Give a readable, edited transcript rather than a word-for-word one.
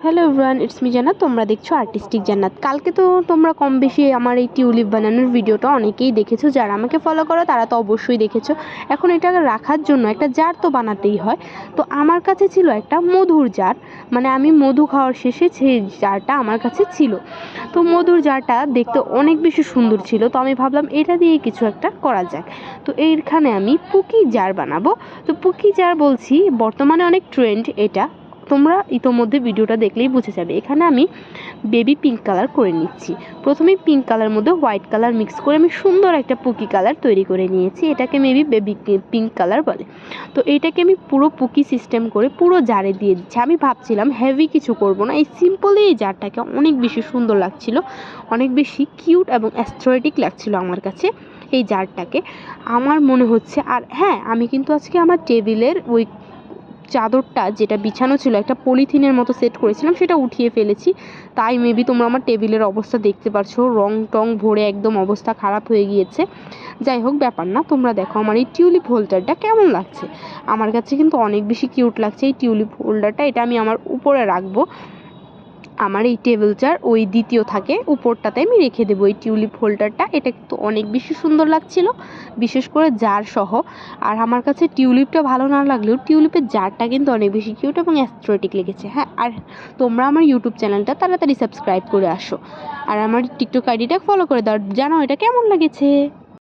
Hello everyone, it's me জান্নাত। তোমরা দেখছো আর্টিস্টিক জান্নাত। কালকে তো তোমরা কম বেশি আমার এই টিউলিপ বানানোর ভিডিওটা অনেকেই দেখেছো। যারা আমাকে ফলো করো তারা তো অবশ্যই দেখেছো। এখন এটা রাখার জন্য একটা জার তো বানাতেই হয়। তো আমার কাছে ছিল একটা মধুর জার, মানে আমি মধু খাওয়ার শেষে সেই জারটা আমার কাছে ছিল। তো মধুর জারটা দেখতে অনেক বেশি সুন্দর ছিল, তো আমি ভাবলাম এটা দিয়ে কিছু একটা করা যায়। তো এইখানে আমি পুকি জার বানাবো। তো পুকি জার বলছি, বর্তমানে অনেক ট্রেন্ড এটা, তোমরা ইতোমধ্যে ভিডিওটা দেখলেই বুঝে যাবে। এখানে আমি বেবি পিঙ্ক কালার করে নিচ্ছি। প্রথমেই পিঙ্ক কালার মধ্যে হোয়াইট কালার মিক্স করে আমি সুন্দর একটা পুকি কালার তৈরি করে নিয়েছি। এটাকে মেবি বেবি পিঙ্ক কালার বলে। তো এইটাকে আমি পুরো পুকি সিস্টেম করে পুরো জারে দিয়ে দিচ্ছি। আমি ভাবছিলাম হেভি কিছু করব না, এই সিম্পলি এই জারটাকে অনেক বেশি সুন্দর লাগছিল, অনেক বেশি কিউট এবং অ্যাস্থেটিক লাগছিল আমার কাছে এই জারটাকে। আমার মনে হচ্ছে, আর হ্যাঁ, আমি কিন্তু আজকে আমার টেবিলের ওই চাদরটা যেটা বিছানো ছিল একটা পলিথিনের মতো সেট করেছিলাম, সেটা উঠিয়ে ফেলেছি। তাই মেবি তোমরা আমার টেবিলের অবস্থা দেখতে পারছো, রং টং ভরে একদম অবস্থা খারাপ হয়ে গিয়েছে। যাই হোক, ব্যাপার না, তোমরা দেখো আমার এই টিউলিপ হোল্ডারটা কেমন লাগছে। আমার কাছে কিন্তু অনেক বেশি কিউট লাগছে এই টিউলিপ হোল্ডারটা। এটা আমি আমার উপরে রাখবো, আমার এই টেবিলটার ওই দ্বিতীয় থাকে উপরটাতে আমি রেখে দেবো এই টিউলিপ হোল্ডারটা। এটা কিন্তু অনেক বেশি সুন্দর লাগছিল, বিশেষ করে জার সহ। আর আমার কাছে টিউলিপটা ভালো না লাগলেও টিউলিপের জারটা কিন্তু অনেক বেশি কিউট এবং অ্যাস্থেটিক লেগেছে। হ্যাঁ, আর তোমরা আমার ইউটিউব চ্যানেলটা তাড়াতাড়ি সাবস্ক্রাইব করে আসো, আর আমার টিকটক আইডিটা ফলো করে দাও, জানাও এটা কেমন লেগেছে।